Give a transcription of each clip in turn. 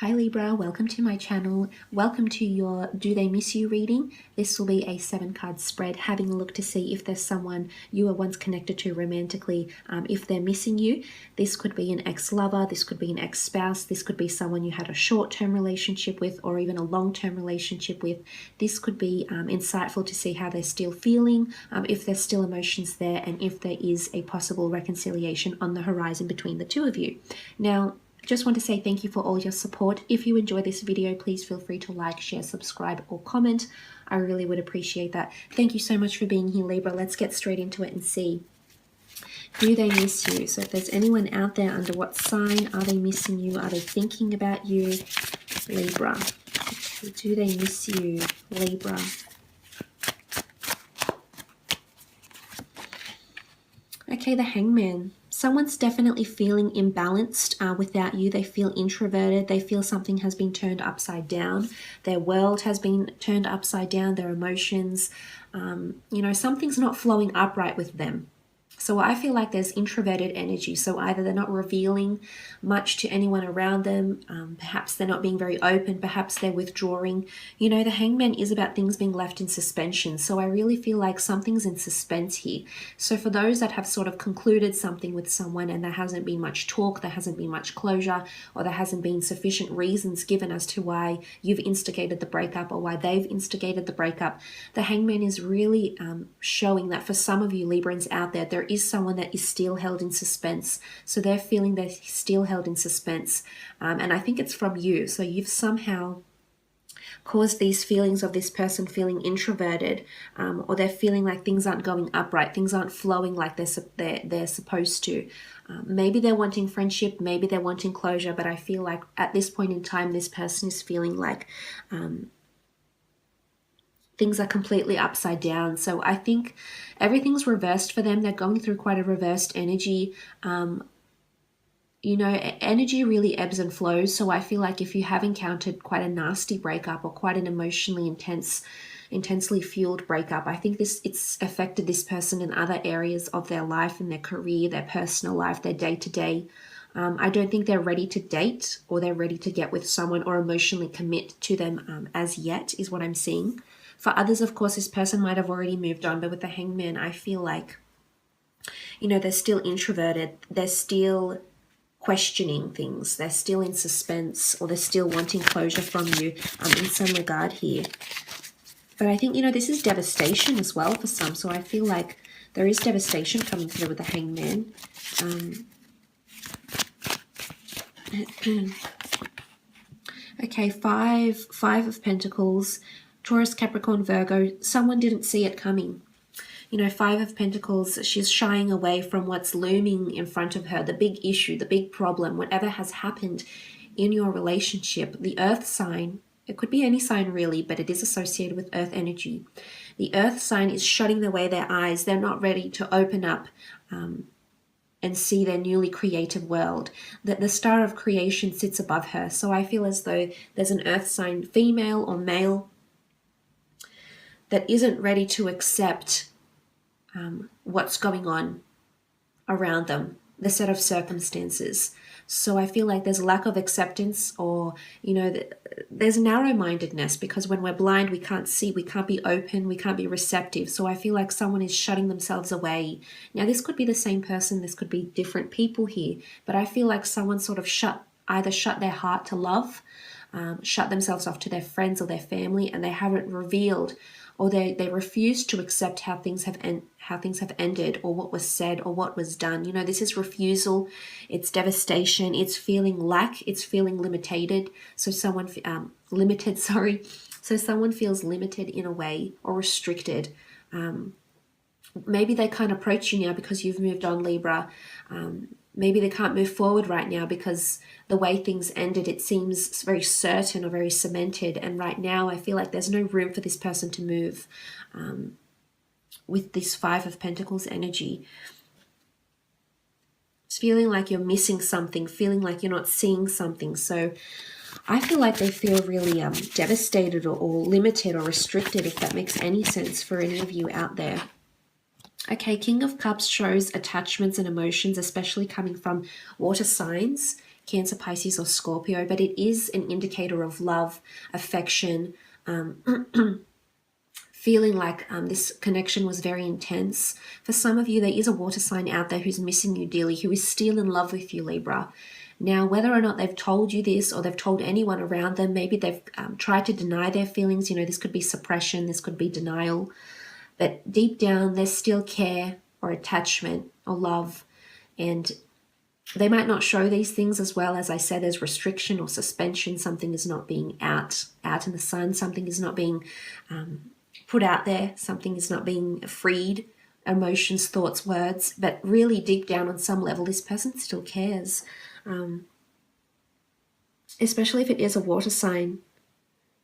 Hi Libra, welcome to my channel. Welcome to your Do They Miss You reading. This will be a 7-card spread, having a look to see if there's someone you were once connected to romantically, if they're missing you. This could be an ex-lover, this could be an ex-spouse, this could be someone you had a short-term relationship with or even a long-term relationship with. This could be insightful to see how they're still feeling, if there's still emotions there, and if there is a possible reconciliation on the horizon between the two of you. Now, just want to say thank you for all your support. If you enjoy this video, please feel free to like, share, subscribe, or comment. I really would appreciate that. Thank you so much for being here, Libra. Let's get straight into it and see. Do they miss you? So if there's anyone out there, under what sign are they missing you? Are they thinking about you? Libra. Do they miss you, Libra? Okay, the Hangman. Someone's definitely feeling imbalanced without you. They feel introverted. They feel something has been turned upside down. Their world has been turned upside down. Their emotions, something's not flowing upright with them. So I feel like there's introverted energy. So either they're not revealing much to anyone around them. Perhaps they're not being very open. Perhaps they're withdrawing. You know, the Hangman is about things being left in suspension. So I really feel like something's in suspense here. So for those that have sort of concluded something with someone and there hasn't been much talk, there hasn't been much closure, or there hasn't been sufficient reasons given as to why you've instigated the breakup or why they've instigated the breakup, the Hangman is really showing that for some of you Librans out there, there is someone that is still held in suspense. So they're feeling they're still held in suspense. And I think it's from you. So you've somehow caused these feelings of this person feeling introverted, or they're feeling like things aren't going upright, things aren't flowing like they're supposed to. Maybe they're wanting friendship, maybe they're wanting closure, but I feel like at this point in time, this person is feeling like things are completely upside down. So I think everything's reversed for them. They're going through quite a reversed energy. Energy really ebbs and flows. So I feel like if you have encountered quite a nasty breakup or quite an emotionally intensely fueled breakup, I think it's affected this person in other areas of their life, in their career, their personal life, their day-to-day. I don't think they're ready to date or they're ready to get with someone or emotionally commit to them as yet, is what I'm seeing. For others, of course, this person might have already moved on, but with the Hangman, I feel like, they're still introverted. They're still questioning things. They're still in suspense, or they're still wanting closure from you in some regard here. But I think, this is devastation as well for some. So I feel like there is devastation coming through with the Hangman. Okay, five of Pentacles. Taurus, Capricorn, Virgo, someone didn't see it coming. Five of Pentacles, she's shying away from what's looming in front of her, the big issue, the big problem, whatever has happened in your relationship. The Earth sign, it could be any sign really, but it is associated with Earth energy. The Earth sign is shutting away their eyes. They're not ready to open up and see their newly created world. That the star of creation sits above her. So I feel as though there's an Earth sign, female or male, that isn't ready to accept what's going on around them, the set of circumstances. So I feel like there's a lack of acceptance, or, there's narrow-mindedness, because when we're blind, we can't see, we can't be open, we can't be receptive. So I feel like someone is shutting themselves away. Now, this could be the same person, this could be different people here, but I feel like someone sort of either shut their heart to love, shut themselves off to their friends or their family, and they haven't revealed, or they refuse to accept how things have ended, or what was said, or what was done. This is refusal. It's devastation. It's feeling lack. It's feeling limited. So someone limited. Sorry. So someone feels limited in a way, or restricted. Maybe they can't approach you now because you've moved on, Libra. Maybe they can't move forward right now because the way things ended, it seems very certain or very cemented. And right now, I feel like there's no room for this person to move with this Five of Pentacles energy. It's feeling like you're missing something, feeling like you're not seeing something. So I feel like they feel really devastated or limited or restricted, if that makes any sense for any of you out there. Okay, King of Cups shows attachments and emotions, especially coming from water signs. Cancer, Pisces, or Scorpio, but it is an indicator of love, affection, feeling like this connection was very intense. For some of you, there is a water sign out there who's missing you dearly, who is still in love with you, Libra. Now, whether or not they've told you this or they've told anyone around them, maybe they've tried to deny their feelings. You know, this could be suppression, this could be denial. But deep down, there's still care or attachment or love. And they might not show these things as well. As I said, there's restriction or suspension. Something is not being out in the sun. Something is not being put out there. Something is not being freed. Emotions, thoughts, words. But really deep down on some level, this person still cares. Especially if it is a water sign.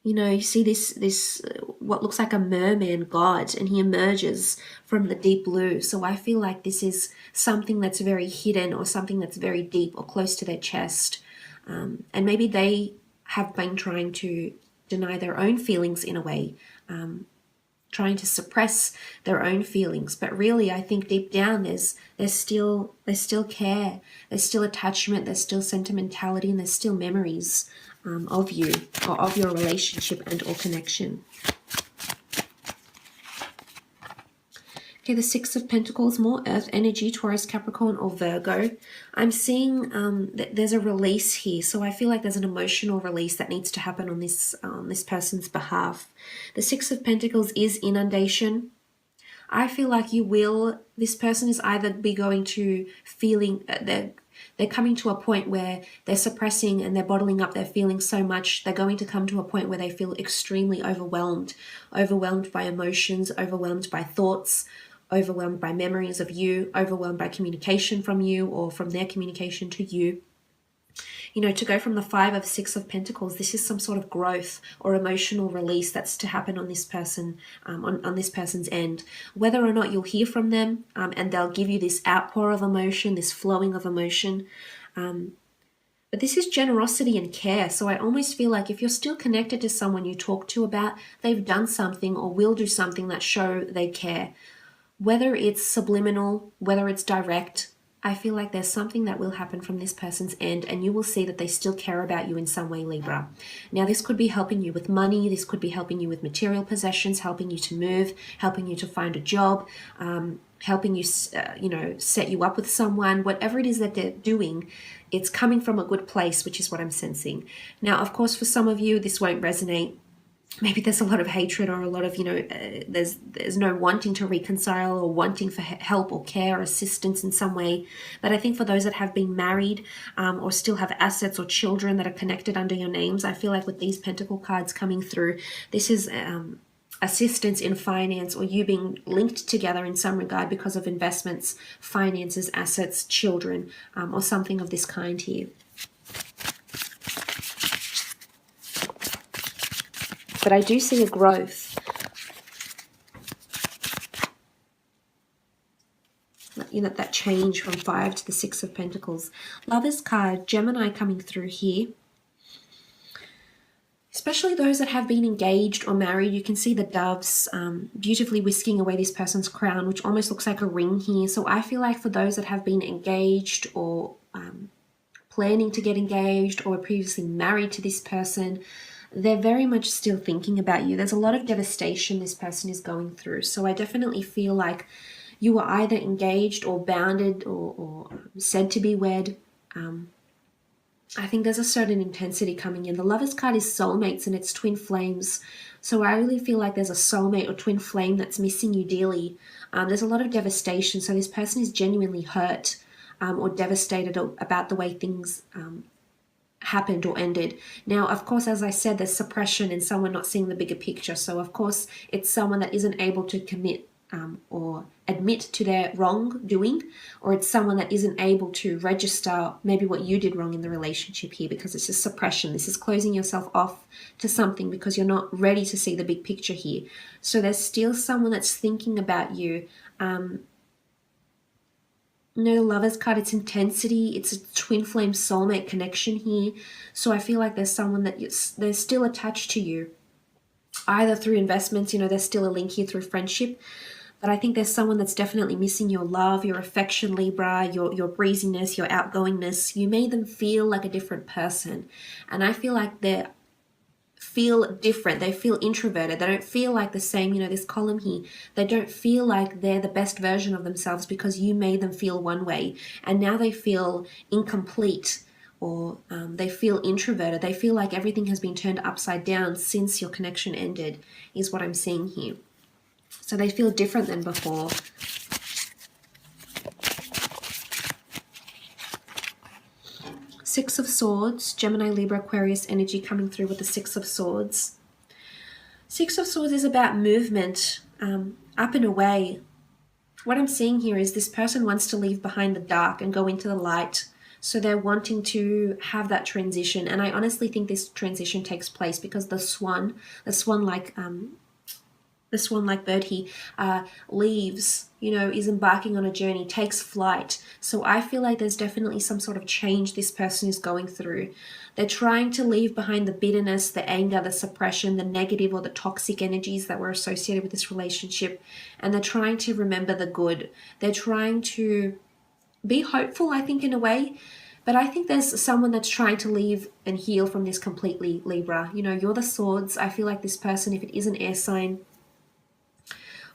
You know, you see this what looks like a merman god, and he emerges from the deep blue. So I feel like this is something that's very hidden, or something that's very deep or close to their chest. And maybe they have been trying to deny their own feelings in a way, trying to suppress their own feelings. But really, I think deep down there's still care, there's still attachment, there's still sentimentality, and there's still memories of you, or of your relationship and or connection. Okay, the Six of Pentacles, more earth energy, Taurus, Capricorn, or Virgo. I'm seeing that there's a release here. So I feel like there's an emotional release that needs to happen on this person's behalf. The Six of Pentacles is inundation. I feel like this person is either be going to feeling, they're coming to a point where they're suppressing and they're bottling up their feelings so much. They're going to come to a point where they feel extremely overwhelmed by emotions, overwhelmed by thoughts, overwhelmed by memories of you, overwhelmed by communication from you or from their communication to you. You know, to go from the Five of Six of Pentacles, this is some sort of growth or emotional release that's to happen on this person, on this person's end. Whether or not you'll hear from them, and they'll give you this outpour of emotion, this flowing of emotion. But this is generosity and care. So I almost feel like if you're still connected to someone you talk to about, they've done something or will do something that show they care. Whether it's subliminal, whether it's direct, I feel like there's something that will happen from this person's end, and you will see that they still care about you in some way, Libra. Now, this could be helping you with money. This could be helping you with material possessions, helping you to move, helping you to find a job, helping you, set you up with someone. Whatever it is that they're doing, it's coming from a good place, which is what I'm sensing. Now, of course, for some of you, this won't resonate. Maybe there's a lot of hatred or a lot of, there's no wanting to reconcile or wanting for help or care or assistance in some way. But I think for those that have been married or still have assets or children that are connected under your names, I feel like with these Pentacle cards coming through, this is assistance in finance, or you being linked together in some regard because of investments, finances, assets, children, or something of this kind here. But I do see a growth. That change from Five to the Six of Pentacles. Lovers card, Gemini coming through here. Especially those that have been engaged or married, you can see the doves beautifully whisking away this person's crown, which almost looks like a ring here. So I feel like for those that have been engaged or planning to get engaged or previously married to this person, they're very much still thinking about you. There's a lot of devastation this person is going through. So I definitely feel like you were either engaged or bounded or said to be wed. I think there's a certain intensity coming in. The Lovers card is soulmates and it's twin flames. So I really feel like there's a soulmate or twin flame that's missing you dearly. There's a lot of devastation. So this person is genuinely hurt or devastated about the way things happened or ended. Now, of course, as I said, there's suppression and someone not seeing the bigger picture. So, of course, it's someone that isn't able to commit or admit to their wrongdoing, or it's someone that isn't able to register maybe what you did wrong in the relationship here, because this is suppression. This is closing yourself off to something because you're not ready to see the big picture here. So there's still someone that's thinking about you. The Lovers card, it's intensity. It's a twin flame soulmate connection here. So I feel like there's someone that they're still attached to you, either through investments, there's still a link here through friendship. But I think there's someone that's definitely missing your love, your affection, Libra, your breeziness, your outgoingness. You made them feel like a different person. And I feel like they feel different. They feel introverted. They don't feel like the same, this column here. They don't feel like they're the best version of themselves because you made them feel one way. And now they feel incomplete, or they feel introverted. They feel like everything has been turned upside down since your connection ended, is what I'm seeing here. So they feel different than before. Six of Swords, Gemini, Libra, Aquarius energy coming through with the Six of Swords. Six of Swords is about movement, up and away. What I'm seeing here is this person wants to leave behind the dark and go into the light. So they're wanting to have that transition. And I honestly think this transition takes place because the swan-like bird he leaves, is embarking on a journey, takes flight. So I feel like there's definitely some sort of change this person is going through. They're trying to leave behind the bitterness, the anger, the suppression, the negative or the toxic energies that were associated with this relationship. And they're trying to remember the good. They're trying to be hopeful, I think, in a way. But I think there's someone that's trying to leave and heal from this completely, Libra. You're the Swords. I feel like this person, if it is an air sign,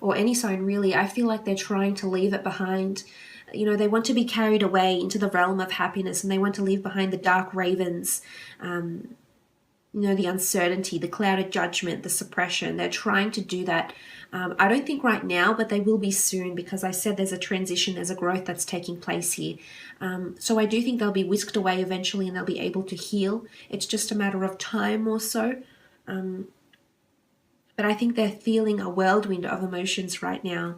or any sign really, I feel like they're trying to leave it behind. They want to be carried away into the realm of happiness, and they want to leave behind the dark ravens, the uncertainty, the clouded judgment, the suppression. They're trying to do that. I don't think right now, but they will be soon, because I said there's a transition, there's a growth that's taking place here. So I do think they'll be whisked away eventually and they'll be able to heal. It's just a matter of time or so. But I think they're feeling a whirlwind of emotions right now.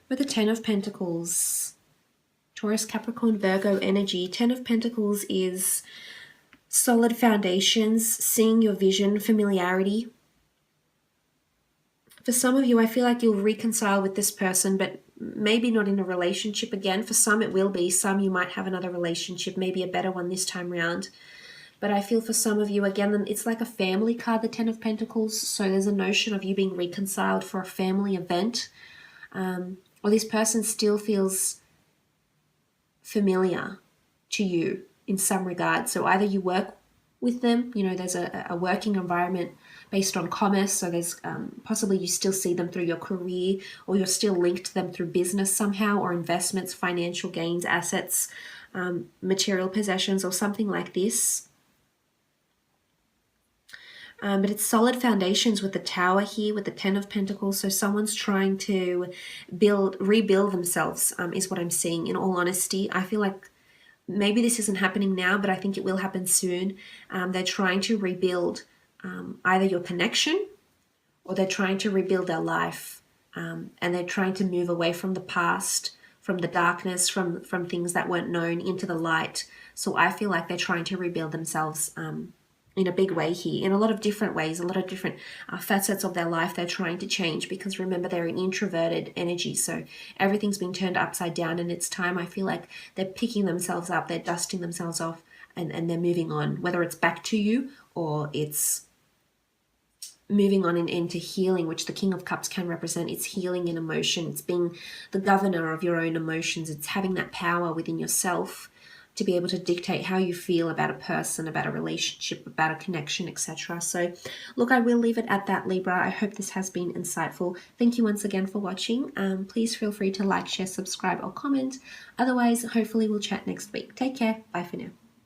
With the Ten of Pentacles, Taurus, Capricorn, Virgo energy. Ten of Pentacles is solid foundations, seeing your vision, familiarity. For some of you, I feel like you'll reconcile with this person, but maybe not in a relationship again. For some it will be. Some you might have another relationship, maybe a better one this time round. But I feel for some of you, again, it's like a family card, the Ten of Pentacles. So there's a notion of you being reconciled for a family event. Or this person still feels familiar to you in some regard. So either you work with them, there's a working environment based on commerce, so there's possibly you still see them through your career, or you're still linked to them through business somehow, or investments, financial gains, assets, material possessions, or something like this. But it's solid foundations with the Tower here, with the Ten of Pentacles. So someone's trying to rebuild themselves, is what I'm seeing. In all honesty, I feel like maybe this isn't happening now, but I think it will happen soon. They're trying to rebuild either your connection, or they're trying to rebuild their life. And they're trying to move away from the past, from the darkness, from things that weren't known, into the light. So I feel like they're trying to rebuild themselves in a big way here, in a lot of different ways, a lot of different facets of their life they're trying to change, because remember, they're an introverted energy, so everything's been turned upside down, and it's time. I feel like they're picking themselves up, they're dusting themselves off, and they're moving on, whether it's back to you or it's moving on into healing, which the King of Cups can represent. It's healing in emotion, it's being the governor of your own emotions, it's having that power within yourself to be able to dictate how you feel about a person, about a relationship, about a connection, etc. So look, I will leave it at that, Libra. I hope this has been insightful. Thank you once again for watching. Please feel free to like, share, subscribe, or comment. Otherwise, hopefully we'll chat next week. Take care. Bye for now.